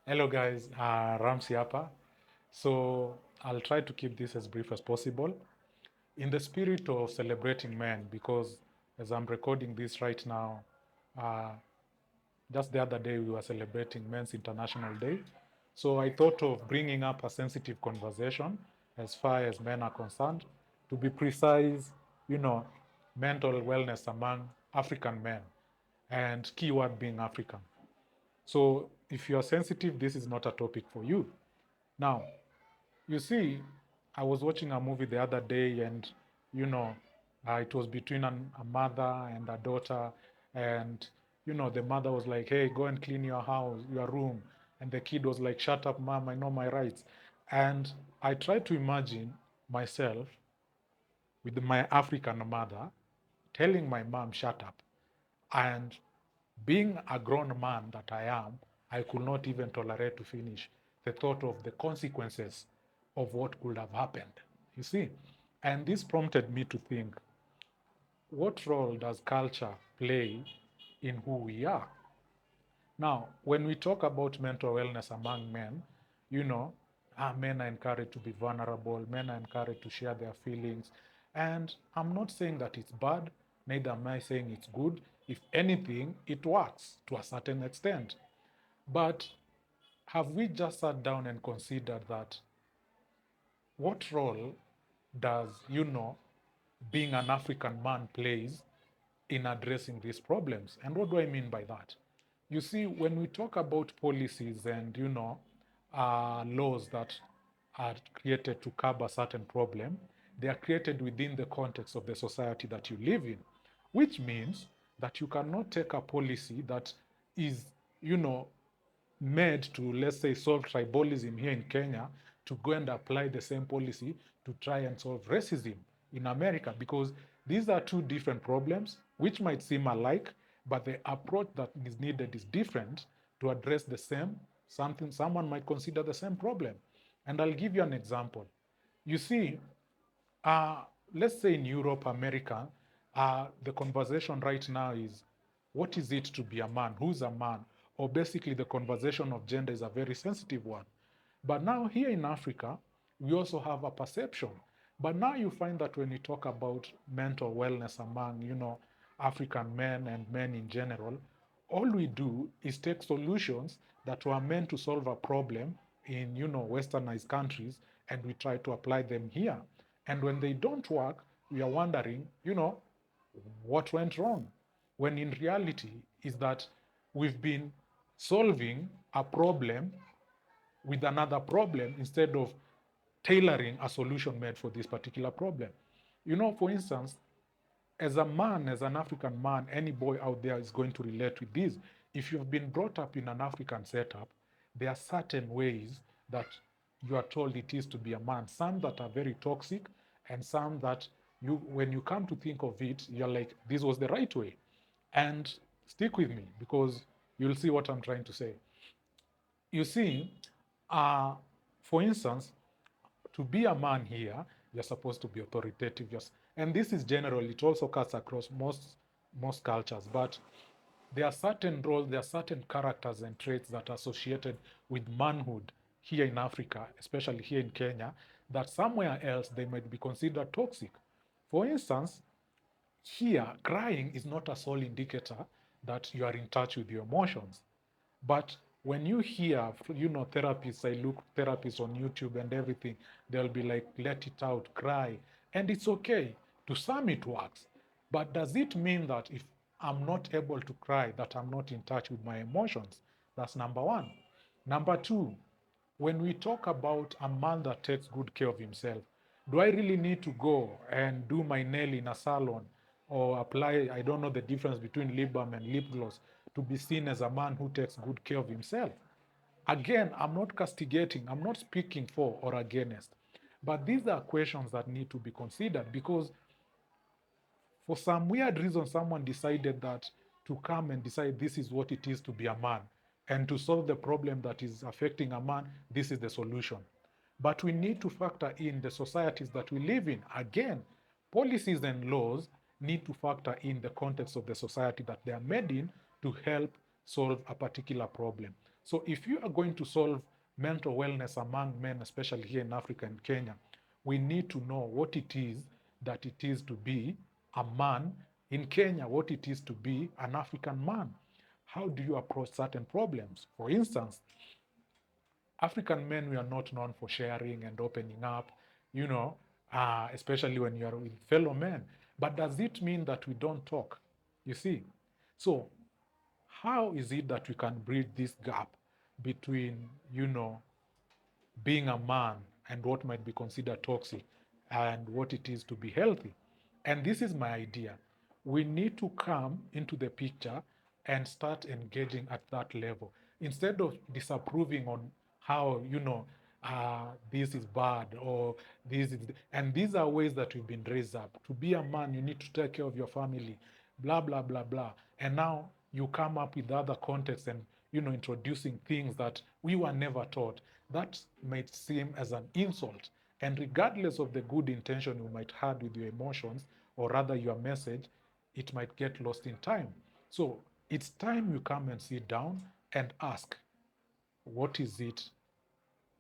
Hello guys, Ramsey hapa. So I'll try to keep this as brief as possible. In the spirit of celebrating men, because as I'm recording this right now, uh, just the other day we were celebrating Men's International Day. So I thought of bringing up a sensitive conversation as far as men are concerned. To be precise, you know, mental wellness among African men, and keyword being African. So if you're sensitive, this is not a topic for you. Now, you see, I was watching a movie the other day, and you know, it was between a mother and a daughter, and the mother was like, "Hey, go and clean your house, your room," and the kid was like, "Shut up, mom, I know my rights." And I tried to imagine myself with my African mother telling my mom, "Shut up," and being a grown man that I am, I could not even tolerate to finish the thought of the consequences of what could have happened. You see? And this prompted me to think, what role does culture play in who we are? Now, when we talk about mental wellness among men, you know, men are encouraged to be vulnerable, men are encouraged to share their feelings. And I'm not saying that it's bad, neither am I saying it's good. If anything, it works to a certain extent. But have we just sat down and considered that what role does, being an African man plays in addressing these problems? And what do I mean by that? You see, when we talk about policies and, laws that are created to curb a certain problem, they are created within the context of the society that you live in, which means that you cannot take a policy that is, you know, made to, let's say, solve tribalism here in Kenya, to go and apply the same policy to try and solve racism in America, because these are two different problems which might seem alike, but the approach that is needed is different to address the same something someone might consider the same problem. And I'll give you an example. You see, uh, let's say in Europe, America, the conversation right now is, what is it to be a man? Who's a man? Or basically, the conversation of gender is a very sensitive one. But now, here in Africa, we also have a perception. But now you find that when you talk about mental wellness among, African men and men in general, all we do is take solutions that were meant to solve a problem in, westernized countries, and we try to apply them here. And when they don't work, we are wondering, what went wrong? When in reality is that we've been solving a problem with another problem instead of tailoring a solution made for this particular problem. For instance, as a man, as an African man, any boy out there is going to relate with this. If you've been brought up in an African setup, there are certain ways that you are told it is to be a man. Some that are very toxic, and some that when you come to think of it, you're like, this was the right way. And stick with me because you'll see what I'm trying to say. You see, uh, for instance, to be a man here, you're supposed to be authoritative. And this is general. It also cuts across most cultures. But there are certain roles, there are certain characters and traits that are associated with manhood here in Africa, especially here in Kenya, that somewhere else they might be considered toxic. For instance, here, crying is not a sole indicator that you are in touch with your emotions. But when you hear, therapists, I look therapists on YouTube and everything, they'll be like, let it out, cry. And it's okay. To some, it works. But does it mean that if I'm not able to cry, that I'm not in touch with my emotions? That's number one. Number two, when we talk about a man that takes good care of himself, do I really need to go and do my nail in a salon or apply, I don't know the difference between lip balm and lip gloss, to be seen as a man who takes good care of himself? Again, I'm not castigating, I'm not speaking for or against, but these are questions that need to be considered because for some weird reason, someone decided that to come and decide this is what it is to be a man. And to solve the problem that is affecting a man, this is the solution. But we need to factor in the societies that we live in. Again, policies and laws need to factor in the context of the society that they are made in to help solve a particular problem. So if you are going to solve mental wellness among men, especially here in Africa and Kenya, we need to know what it is that it is to be a man in Kenya, what it is to be an African man. How do you approach certain problems? For instance, African men, we are not known for sharing and opening up, you know, especially when you are with fellow men. But does it mean that we don't talk? You see? So, how is it that we can bridge this gap between, being a man and what might be considered toxic and what it is to be healthy? And this is my idea. We need to come into the picture and start engaging at that level instead of disapproving on how, this is bad or this is, and these are ways that we've been raised up. To be a man, you need to take care of your family, blah, blah, blah, blah. And now you come up with other contexts and, introducing things that we were never taught. That might seem as an insult. And regardless of the good intention you might have with your emotions, or rather your message, it might get lost in time. So it's time you come and sit down and ask, what is it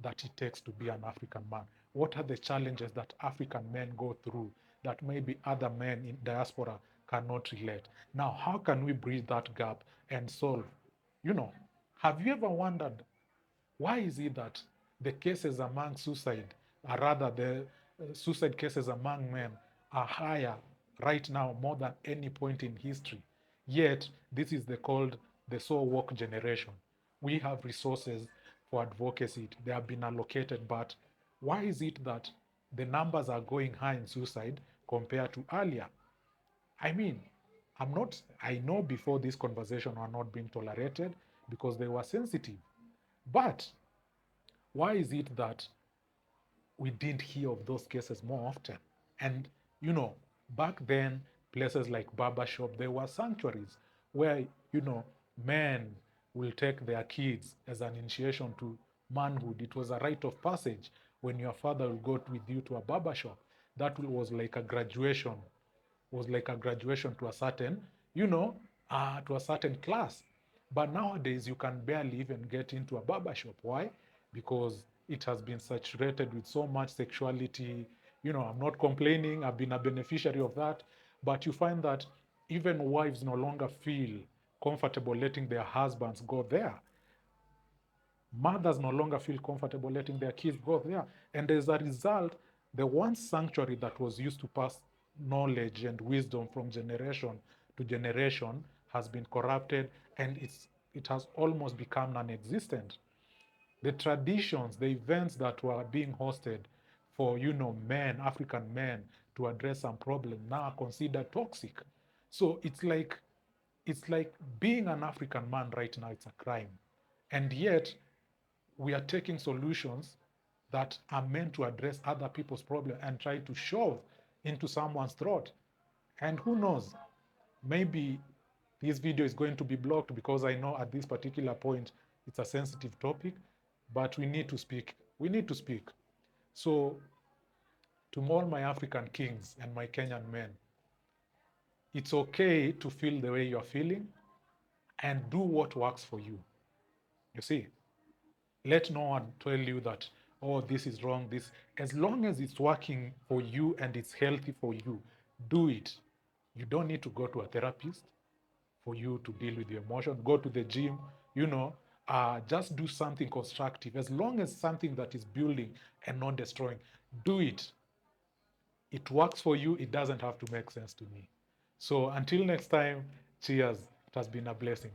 that it takes to be an African man? What are the challenges that African men go through that maybe other men in diaspora cannot relate? Now, how can we bridge that gap and solve? You know, have you ever wondered why is it that the cases among suicide, or rather the suicide cases among men, are higher right now more than any point in history? Yet, this is the called the so woke generation. We have resources for advocacy, they have been allocated, but why is it that the numbers are going high in suicide compared to earlier? I mean, I know before this conversation were not being tolerated because they were sensitive. But why is it that we didn't hear of those cases more often? And, back then, places like barbershop, there were sanctuaries where, men will take their kids as an initiation to manhood. It was a rite of passage when your father will go with you to a barbershop. That was like a graduation, to a certain, to a certain class. But nowadays, you can barely even get into a barber shop. Why? Because it has been saturated with so much sexuality. I'm not complaining, I've been a beneficiary of that. But you find that even wives no longer feel comfortable letting their husbands go there. Mothers no longer feel comfortable letting their kids go there. And as a result, the one sanctuary that was used to pass knowledge and wisdom from generation to generation has been corrupted, and it has almost become non-existent. The traditions, the events that were being hosted for, men, African men, to address some problem now are considered toxic. So it's like being an African man right now, it's a crime. And yet we are taking solutions that are meant to address other people's problem and try to shove into someone's throat. And who knows, maybe this video is going to be blocked because I know at this particular point it's a sensitive topic, but we need to speak. We need to speak. So, to all my African kings and my Kenyan men, it's okay to feel the way you're feeling and do what works for you. You see, let no one tell you that, oh, this is wrong, this, as long as it's working for you and it's healthy for you, do it. You don't need to go to a therapist for you to deal with your emotion. Go to the gym, just do something constructive. As long as something that is building and not destroying, do it. It works for you. It doesn't have to make sense to me. So until next time, cheers. It has been a blessing.